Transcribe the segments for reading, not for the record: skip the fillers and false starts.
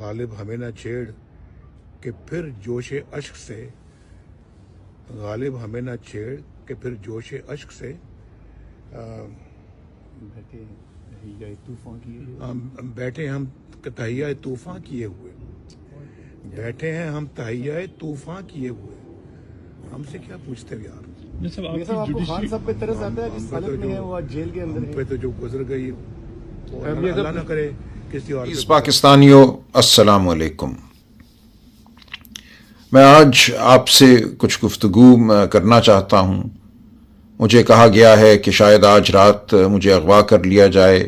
غالب ہمیں نہ چھیڑ کہ پھر جوش اشک سے، غالب ہمیں نہ چھیڑ کہ پھر جوش اشک سے بیٹھے ہم تہیہ طوفاں کیے ہوئے، بیٹھے ہیں ہم تہیہ طوفاں کیے ہوئے، ہم سے کیا پوچھتے ہو یار؟ آپ کو خان صاحب پہ ترس آتا ہے جس حالت میں ہے وہ آج جیل کے اندر ہم پہ تو جو گزر گئی اللہ نہ کرے کسی اور پاکستانیوں السلام علیکم۔ میں آج آپ سے کچھ گفتگو کرنا چاہتا ہوں۔ مجھے کہا گیا ہے کہ شاید آج رات مجھے اغوا کر لیا جائے،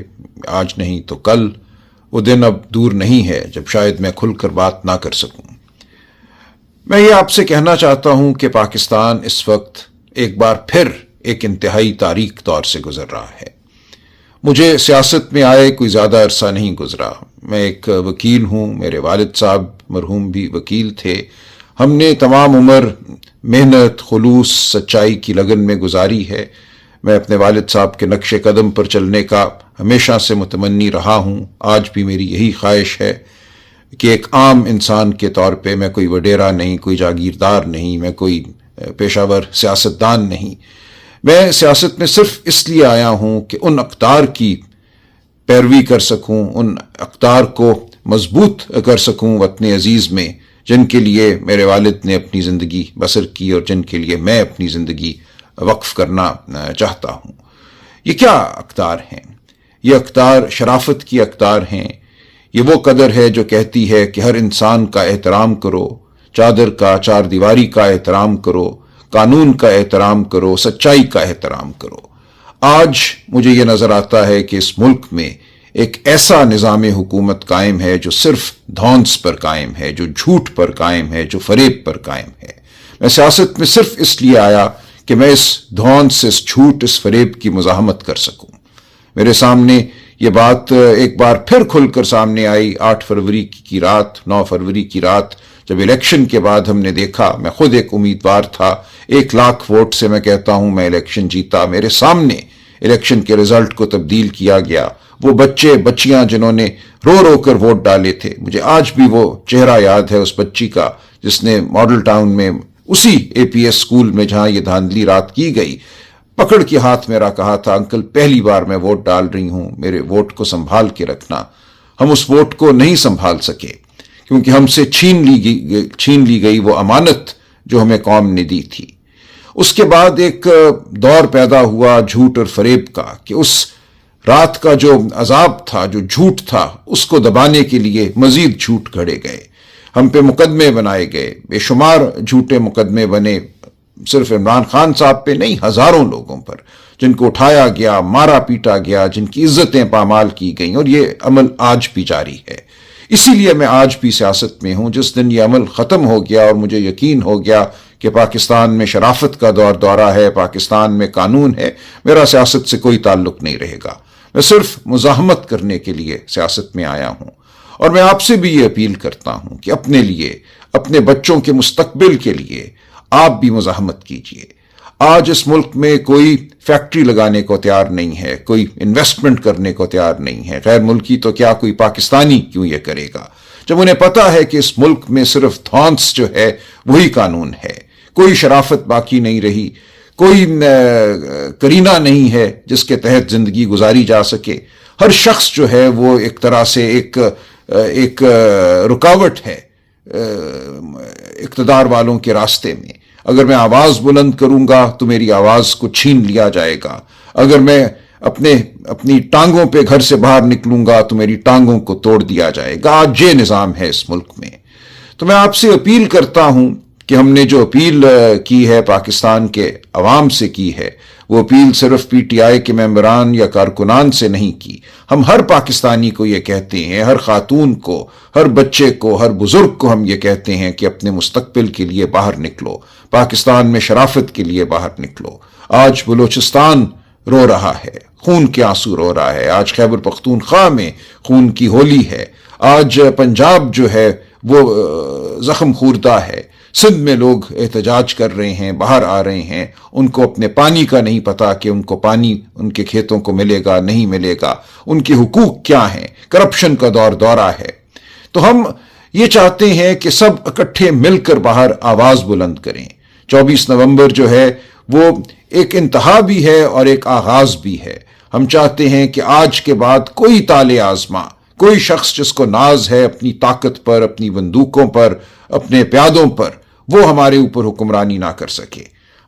آج نہیں تو کل۔ وہ دن اب دور نہیں ہے جب شاید میں کھل کر بات نہ کر سکوں۔ میں یہ آپ سے کہنا چاہتا ہوں کہ پاکستان اس وقت ایک بار پھر ایک انتہائی تاریک دور سے گزر رہا ہے۔ مجھے سیاست میں آئے کوئی زیادہ عرصہ نہیں گزرا۔ میں ایک وکیل ہوں، میرے والد صاحب مرحوم بھی وکیل تھے۔ ہم نے تمام عمر محنت، خلوص، سچائی کی لگن میں گزاری ہے۔ میں اپنے والد صاحب کے نقش قدم پر چلنے کا ہمیشہ سے متمنی رہا ہوں، آج بھی میری یہی خواہش ہے کہ ایک عام انسان کے طور پہ، میں کوئی وڈیرا نہیں، کوئی جاگیردار نہیں، میں کوئی پیشہ ور سیاستدان نہیں، میں سیاست میں صرف اس لیے آیا ہوں کہ ان اقدار کی پیروی کر سکوں، ان اقدار کو مضبوط کر سکوں وطن عزیز میں، جن کے لیے میرے والد نے اپنی زندگی بسر کی اور جن کے لیے میں اپنی زندگی وقف کرنا چاہتا ہوں۔ یہ کیا اقدار ہیں؟ یہ اقدار شرافت کی اقدار ہیں۔ یہ وہ قدر ہے جو کہتی ہے کہ ہر انسان کا احترام کرو، چادر کا، چار دیواری کا احترام کرو، قانون کا احترام کرو، سچائی کا احترام کرو۔ آج مجھے یہ نظر آتا ہے کہ اس ملک میں ایک ایسا نظام حکومت قائم ہے جو صرف دھونس پر قائم ہے، جو جھوٹ پر قائم ہے، جو فریب پر قائم ہے۔ میں سیاست میں صرف اس لیے آیا کہ میں اس دھونس، اس جھوٹ، اس فریب کی مزاحمت کر سکوں۔ میرے سامنے یہ بات ایک بار پھر کھل کر سامنے آئی 8 فروری کی رات، 9 فروری کی رات، جب الیکشن کے بعد ہم نے دیکھا، میں خود ایک امیدوار تھا، 1 لاکھ ووٹ سے میں کہتا ہوں میں الیکشن جیتا۔ میرے سامنے الیکشن کے رزلٹ کو تبدیل کیا گیا۔ وہ بچے بچیاں جنہوں نے رو رو کر ووٹ ڈالے تھے، مجھے آج بھی وہ چہرہ یاد ہے اس بچی کا جس نے ماڈل ٹاؤن میں اسی APS اسکول میں جہاں یہ دھاندلی رات کی گئی، پکڑ کے ہاتھ میرا کہا تھا انکل پہلی بار میں ووٹ ڈال رہی ہوں، میرے ووٹ کو سنبھال کے رکھنا۔ ہم اس ووٹ کو نہیں سنبھال سکے کیونکہ ہم سے چھین لی گئی وہ امانت جو ہمیں قوم نے دی تھی۔ اس کے بعد ایک دور پیدا ہوا جھوٹ اور فریب کا کہ اس رات کا جو عذاب تھا، جو جھوٹ تھا، اس کو دبانے کے لیے مزید جھوٹ گھڑے گئے، ہم پہ مقدمے بنائے گئے، بے شمار جھوٹے مقدمے بنے، صرف عمران خان صاحب پہ نہیں، ہزاروں لوگوں پر جن کو اٹھایا گیا، مارا پیٹا گیا، جن کی عزتیں پامال کی گئیں، اور یہ عمل آج بھی جاری ہے۔ اسی لیے میں آج بھی سیاست میں ہوں۔ جس دن یہ عمل ختم ہو گیا اور مجھے یقین ہو گیا کہ پاکستان میں شرافت کا دورہ ہے، پاکستان میں قانون ہے، میرا سیاست سے کوئی تعلق نہیں رہے گا۔ میں صرف مزاحمت کرنے کے لیے سیاست میں آیا ہوں، اور میں آپ سے بھی یہ اپیل کرتا ہوں کہ اپنے لیے، اپنے بچوں کے مستقبل کے لیے آپ بھی مزاحمت کیجیے۔ آج اس ملک میں کوئی فیکٹری لگانے کو تیار نہیں ہے، کوئی انویسٹمنٹ کرنے کو تیار نہیں ہے، غیر ملکی تو کیا کوئی پاکستانی کیوں یہ کرے گا، جب انہیں پتا ہے کہ اس ملک میں صرف دھونس جو ہے وہی قانون ہے، کوئی شرافت باقی نہیں رہی، کوئی کرینہ نہیں ہے جس کے تحت زندگی گزاری جا سکے۔ ہر شخص جو ہے وہ ایک طرح سے ایک رکاوٹ ہے اقتدار والوں کے راستے میں۔ اگر میں آواز بلند کروں گا تو میری آواز کو چھین لیا جائے گا، اگر میں اپنی ٹانگوں پہ گھر سے باہر نکلوں گا تو میری ٹانگوں کو توڑ دیا جائے گا۔ آج یہ نظام ہے اس ملک میں۔ تو میں آپ سے اپیل کرتا ہوں کہ ہم نے جو اپیل کی ہے پاکستان کے عوام سے کی ہے، وہ اپیل صرف PTI کے ممبران یا کارکنان سے نہیں کی، ہم ہر پاکستانی کو یہ کہتے ہیں، ہر خاتون کو، ہر بچے کو، ہر بزرگ کو ہم یہ کہتے ہیں کہ اپنے مستقبل کے لیے باہر نکلو، پاکستان میں شرافت کے لیے باہر نکلو۔ آج بلوچستان رو رہا ہے، خون کے آنسو رو رہا ہے، آج خیبر پختونخوا میں خون کی ہولی ہے، آج پنجاب جو ہے وہ زخم خوردہ ہے، سندھ میں لوگ احتجاج کر رہے ہیں، باہر آ رہے ہیں، ان کو اپنے پانی کا نہیں پتا کہ ان کو پانی ان کے کھیتوں کو ملے گا نہیں ملے گا، ان کے حقوق کیا ہیں، کرپشن کا دورہ ہے۔ تو ہم یہ چاہتے ہیں کہ سب اکٹھے مل کر باہر آواز بلند کریں. 24 نومبر جو ہے وہ ایک انتہا بھی ہے اور ایک آغاز بھی ہے. ہم چاہتے ہیں کہ آج کے بعد کوئی طالع آزما، کوئی شخص جس کو ناز ہے اپنی طاقت پر، اپنی بندوقوں پر، اپنے پیادوں پر، وہ ہمارے اوپر حکمرانی نہ کر سکے.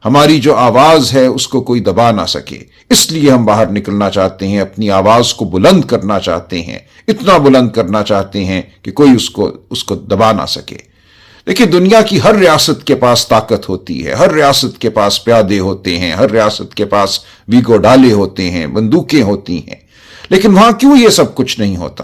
ہماری جو آواز ہے اس کو کوئی دبا نہ سکے. اس لیے ہم باہر نکلنا چاہتے ہیں، اپنی آواز کو بلند کرنا چاہتے ہیں، اتنا بلند کرنا چاہتے ہیں کہ کوئی اس کو دبا نہ سکے. دیکھیں، دنیا کی ہر ریاست کے پاس طاقت ہوتی ہے، ہر ریاست کے پاس پیادے ہوتے ہیں، ہر ریاست کے پاس ویگو ڈالے ہوتے ہیں، بندوقیں ہوتی ہیں. لیکن وہاں کیوں یہ سب کچھ نہیں ہوتا؟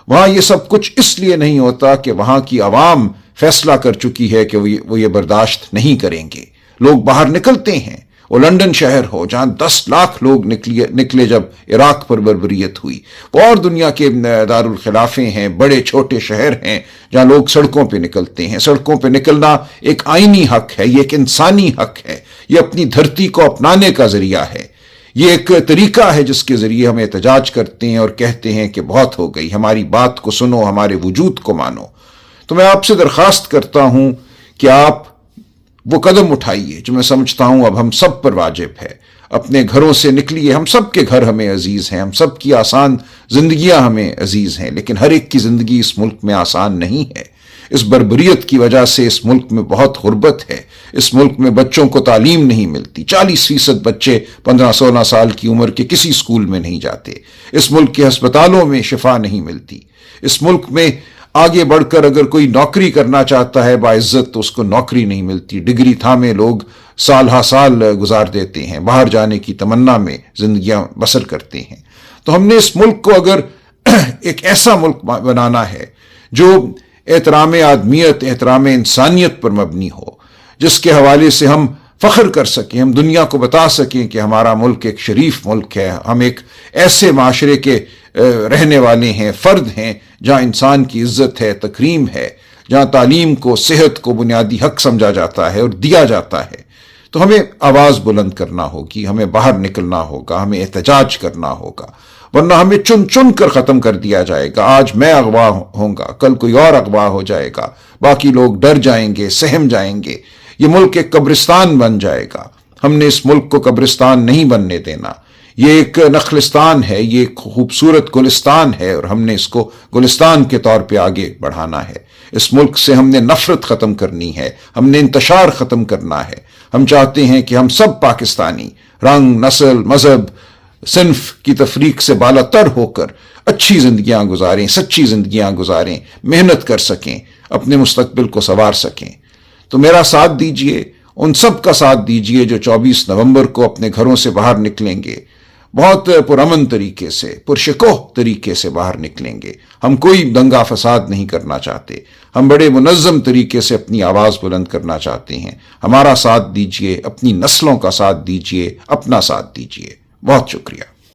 وہاں یہ سب کچھ اس لیے نہیں ہوتا کہ وہاں کی عوام فیصلہ کر چکی ہے کہ وہ یہ برداشت نہیں کریں گے. لوگ باہر نکلتے ہیں. وہ لندن شہر ہو جہاں 10 لاکھ لوگ نکلے جب عراق پر بربریت ہوئی، وہ اور دنیا کے دارالخلافے ہیں، بڑے چھوٹے شہر ہیں جہاں لوگ سڑکوں پہ نکلتے ہیں. سڑکوں پہ نکلنا ایک آئینی حق ہے، یہ ایک انسانی حق ہے، یہ اپنی دھرتی کو اپنانے کا ذریعہ ہے. یہ ایک طریقہ ہے جس کے ذریعے ہم احتجاج کرتے ہیں اور کہتے ہیں کہ بہت ہو گئی، ہماری بات کو سنو، ہمارے وجود کو مانو. تو میں آپ سے درخواست کرتا ہوں کہ آپ وہ قدم اٹھائیے جو میں سمجھتا ہوں اب ہم سب پر واجب ہے. اپنے گھروں سے نکلیے. ہم سب کے گھر ہمیں عزیز ہیں، ہم سب کی آسان زندگیاں ہمیں عزیز ہیں، لیکن ہر ایک کی زندگی اس ملک میں آسان نہیں ہے. اس بربریت کی وجہ سے اس ملک میں بہت غربت ہے. اس ملک میں بچوں کو تعلیم نہیں ملتی. 40% بچے 15-16 سال کی عمر کے کسی اسکول میں نہیں جاتے. اس ملک کے ہسپتالوں میں شفا نہیں ملتی. اس ملک میں آگے بڑھ کر اگر کوئی نوکری کرنا چاہتا ہے باعزت تو اس کو نوکری نہیں ملتی. ڈگری تھامے لوگ سال ہا سال گزار دیتے ہیں، باہر جانے کی تمنا میں زندگیاں بسر کرتے ہیں. تو ہم نے اس ملک کو اگر ایک ایسا ملک بنانا ہے جو احترام آدمیت، احترام انسانیت پر مبنی ہو، جس کے حوالے سے ہم فخر کر سکیں، ہم دنیا کو بتا سکیں کہ ہمارا ملک ایک شریف ملک ہے، ہم ایک ایسے معاشرے کے رہنے والے ہیں، فرد ہیں جہاں انسان کی عزت ہے، تکریم ہے، جہاں تعلیم کو، صحت کو بنیادی حق سمجھا جاتا ہے اور دیا جاتا ہے. تو ہمیں آواز بلند کرنا ہوگی، ہمیں باہر نکلنا ہوگا، ہمیں احتجاج کرنا ہوگا، ورنہ ہمیں چن چن کر ختم کر دیا جائے گا. آج میں اغوا ہوں گا، کل کوئی اور اغوا ہو جائے گا، باقی لوگ ڈر جائیں گے، سہم جائیں گے. یہ ملک ایک قبرستان بن جائے گا. ہم نے اس ملک کو قبرستان نہیں بننے دینا. یہ ایک نخلستان ہے، یہ ایک خوبصورت گلستان ہے اور ہم نے اس کو گلستان کے طور پہ آگے بڑھانا ہے. اس ملک سے ہم نے نفرت ختم کرنی ہے، ہم نے انتشار ختم کرنا ہے. ہم چاہتے ہیں کہ ہم سب پاکستانی رنگ، نسل، مذہب، صنف کی تفریق سے بالا تر ہو کر اچھی زندگیاں گزاریں، سچی زندگیاں گزاریں، محنت کر سکیں، اپنے مستقبل کو سنوار سکیں. تو میرا ساتھ دیجئے، ان سب کا ساتھ دیجئے جو 24 نومبر کو اپنے گھروں سے باہر نکلیں گے، بہت پرامن طریقے سے، پرشکوہ طریقے سے باہر نکلیں گے. ہم کوئی دنگا فساد نہیں کرنا چاہتے، ہم بڑے منظم طریقے سے اپنی آواز بلند کرنا چاہتے ہیں. ہمارا ساتھ دیجئے، اپنی نسلوں کا ساتھ دیجئے، اپنا ساتھ دیجئے. بہت شکریہ.